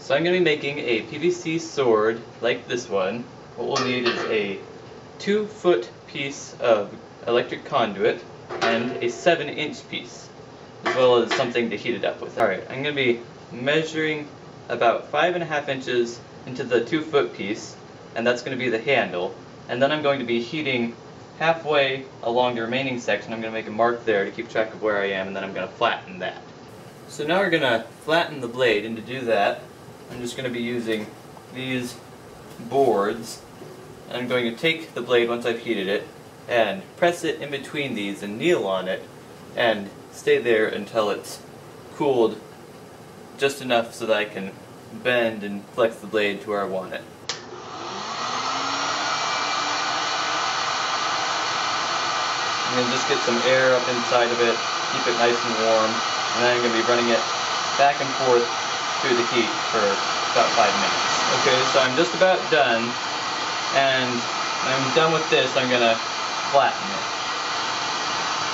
So I'm going to be making a PVC sword like this one. What we'll need is a 2-foot piece of electric conduit and a 7-inch piece, as well as something to heat it up with. Alright, I'm going to be measuring about 5.5 inches into the 2-foot piece, and that's going to be the handle. And then I'm going to be heating halfway along the remaining section. I'm going to make a mark there to keep track of where I am, and then I'm going to flatten that. So now we're going to flatten the blade, and to do that, I'm just going to be using these boards. I'm going to take the blade once I've heated it and press it in between these and kneel on it and stay there until it's cooled just enough so that I can bend and flex the blade to where I want it. I'm going to just get some air up inside of it, keep it nice and warm, and then I'm going to be running it back and forth through the heat for about 5 minutes. Okay, so I'm just about done, and when I'm done with this, I'm going to flatten it.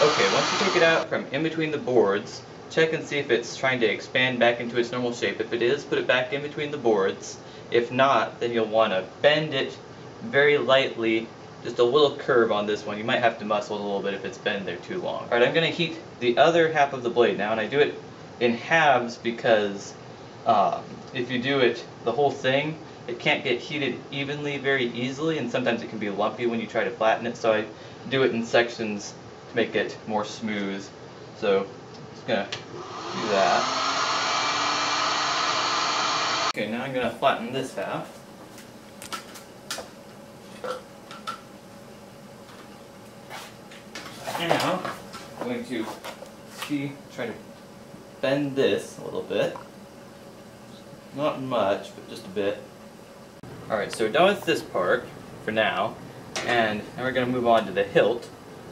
Okay, once you take it out from in between the boards, check and see if it's trying to expand back into its normal shape. If it is, put it back in between the boards. If not, then you'll want to bend it very lightly, just a little curve on this one. You might have to muscle it a little bit if it's been there too long. Alright, I'm going to heat the other half of the blade now, and I do it in halves because if you do it the whole thing, it can't get heated evenly very easily, and sometimes it can be lumpy when you try to flatten it, so I do it in sections to make it more smooth. So I'm just going to do that. Okay, now I'm going to flatten this half. Now I'm going to try to bend this a little bit. Not much, but just a bit. Alright, so we're done with this part for now, and now we're going to move on to the hilt,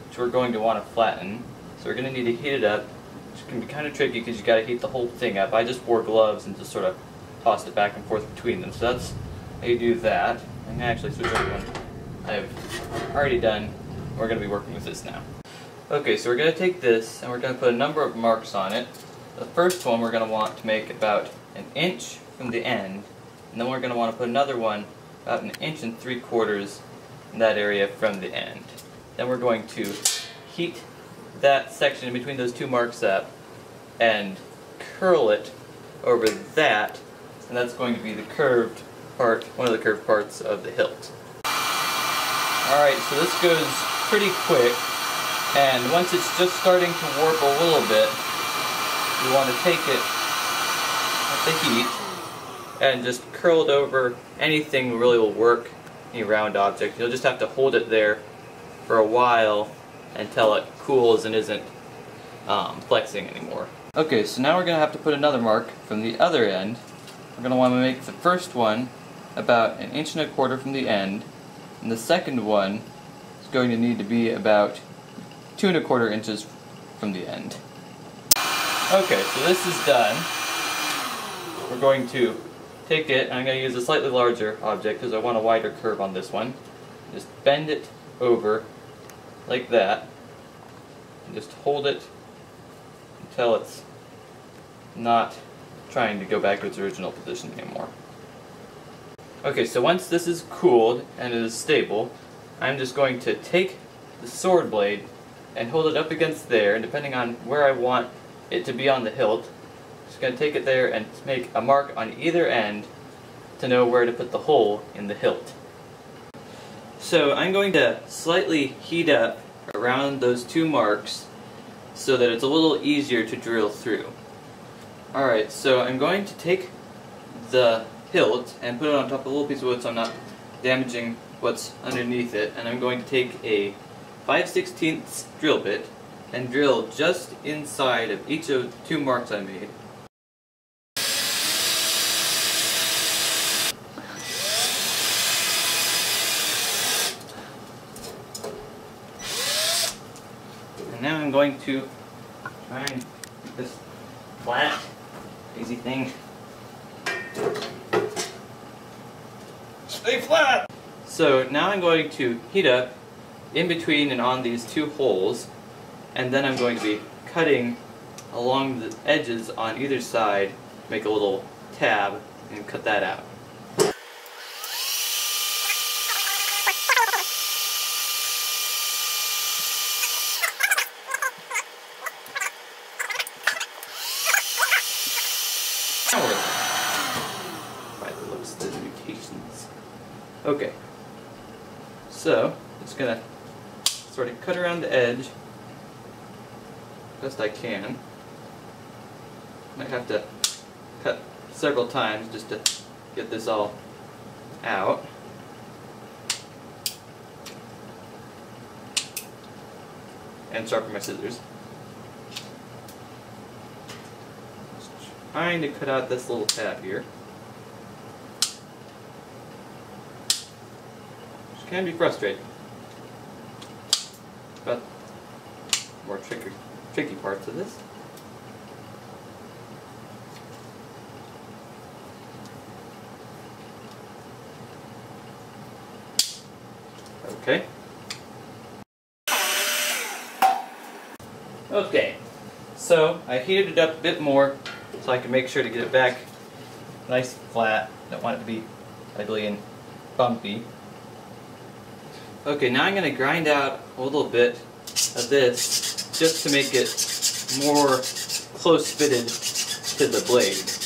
which we're going to want to flatten. So we're going to need to heat it up, which can be kind of tricky because you got to heat the whole thing up. I just wore gloves and just sort of tossed it back and forth between them. So that's how you do that. I'm going to actually switch over one I've already done. We're going to be working with this now. Okay, so we're going to take this and we're going to put a number of marks on it. The first one we're going to want to make about 1 inch from the end, and then we're going to want to put another one about 1 3/4 inches in that area from the end. Then we're going to heat that section in between those two marks up and curl it over that, and that's going to be the curved part, one of the curved parts of the hilt. Alright, so this goes pretty quick, and once it's just starting to warp a little bit, you want to take it at the heat and just curl it over. Anything really will work, any round object. You'll just have to hold it there for a while until it cools and isn't flexing anymore. Okay, so now we're going to have to put another mark from the other end. We're going to want to make the first one about 1 1/4 inches from the end, and the second one is going to need to be about 2 1/4 inches from the end. Okay, so this is done. We're going to take it, and I'm going to use a slightly larger object because I want a wider curve on this one. Just bend it over like that, and just hold it until it's not trying to go back to its original position anymore. Okay, so once this is cooled and it is stable, I'm just going to take the sword blade and hold it up against there, and depending on where I want it to be on the hilt, I'm just going to take it there and make a mark on either end to know where to put the hole in the hilt. So I'm going to slightly heat up around those two marks so that it's a little easier to drill through. Alright, so I'm going to take the hilt and put it on top of a little piece of wood so I'm not damaging what's underneath it, and I'm going to take a 5/16 drill bit and drill just inside of each of the two marks I made. And now I'm going to try and make this flat, easy thing. Stay flat! So now I'm going to heat up in between and on these two holes, and then I'm going to be cutting along the edges on either side to make a little tab and cut that out. By the looks of the mutations. Okay, so just gonna sort of cut around the edge best I can. Might have to cut several times just to get this all out. And sharpen my scissors. Just trying to cut out this little tab here. Which can be frustrating. But more tricky parts of this. Okay. Okay, so I heated it up a bit more so I can make sure to get it back nice and flat. Don't want it to be ugly and bumpy. Okay, now I'm going to grind out a little bit of this just to make it more close fitted to the blade.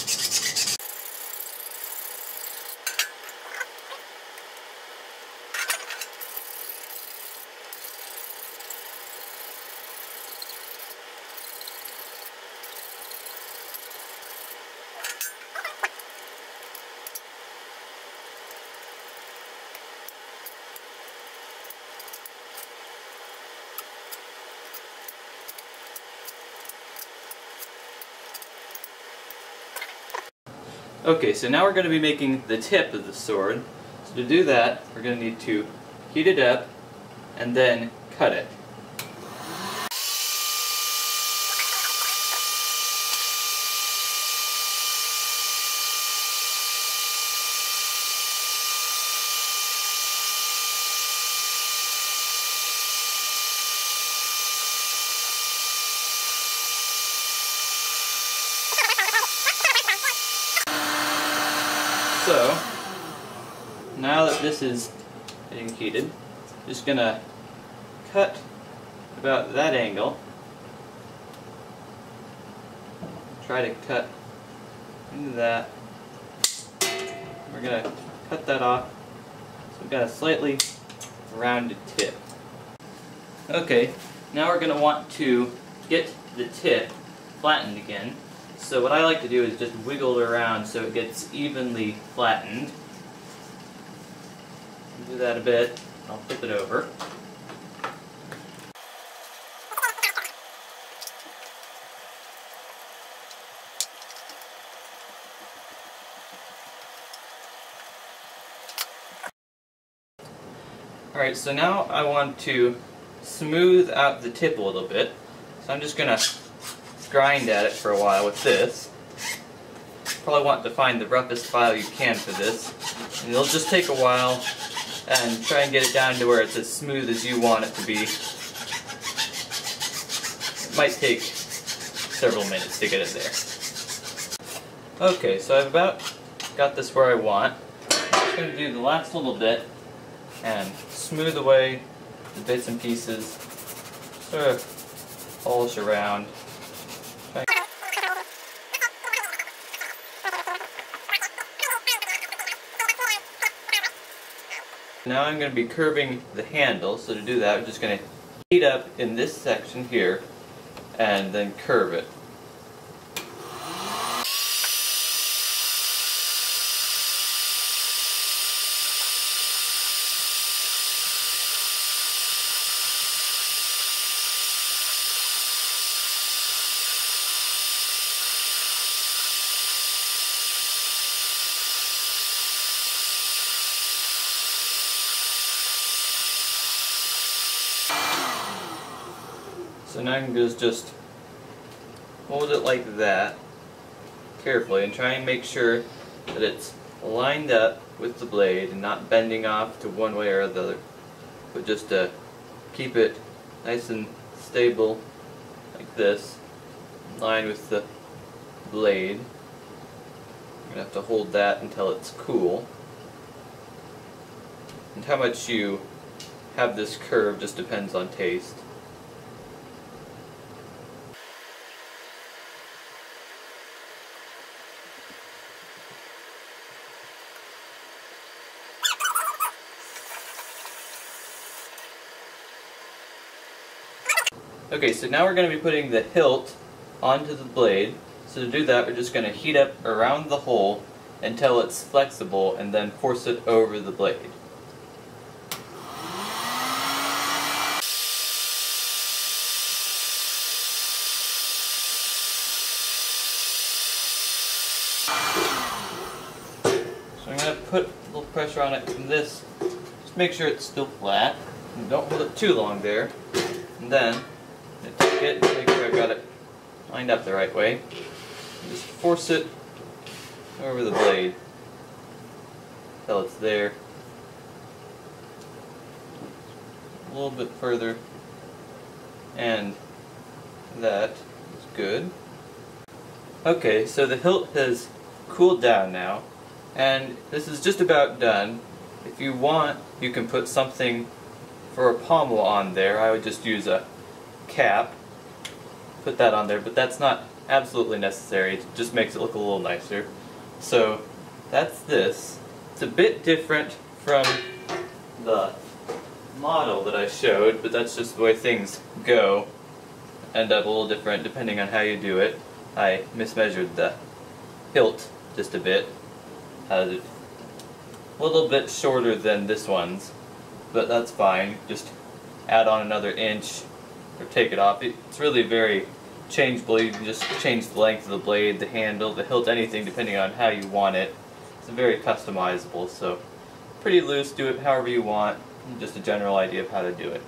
Okay, so now we're going to be making the tip of the sword. So to do that, we're going to need to heat it up and then cut it. So, now that this is getting heated, I'm just going to cut about that angle. Try to cut into that. We're going to cut that off. So we've got a slightly rounded tip. Okay, now we're going to want to get the tip flattened again. So what I like to do is just wiggle it around so it gets evenly flattened. Do that a bit. I'll flip it over. Alright, so now I want to smooth out the tip a little bit. So I'm just going to grind at it for a while with this. Probably want to find the roughest file you can for this. And it'll just take a while and try and get it down to where it's as smooth as you want it to be. It might take several minutes to get it there. Okay, so I've about got this where I want. I'm just going to do the last little bit and smooth away the bits and pieces, sort of polish around. Now I'm going to be curving the handle, so to do that I'm just going to heat up in this section here and then curve it. So now I can just hold it like that carefully and try and make sure that it's lined up with the blade and not bending off to one way or the other, but just to keep it nice and stable like this, in line with the blade. gonna have to hold that until it's cool. And how much you have this curve just depends on taste. Okay, so now we're going to be putting the hilt onto the blade. So to do that, we're just going to heat up around the hole until it's flexible and then force it over the blade. So I'm going to put a little pressure on it from this. Just make sure it's still flat. And don't hold it too long there. And then take it, make sure I've got it lined up the right way. And just force it over the blade until it's there. A little bit further. And that is good. Okay, so the hilt has cooled down now, and this is just about done. If you want, you can put something for a pommel on there. I would just use a cap, put that on there, but that's not absolutely necessary. It just makes it look a little nicer. So that's this. It's a bit different from the model that I showed, but that's just the way things go. End up a little different depending on how you do it. I mismeasured the hilt just a bit. Has it a little bit shorter than this one's, but that's fine. Just add on another inch or take it off. It's really very changeable. You can just change the length of the blade, the handle, the hilt, anything depending on how you want it. It's very customizable, so pretty loose. Do it however you want. Just a general idea of how to do it.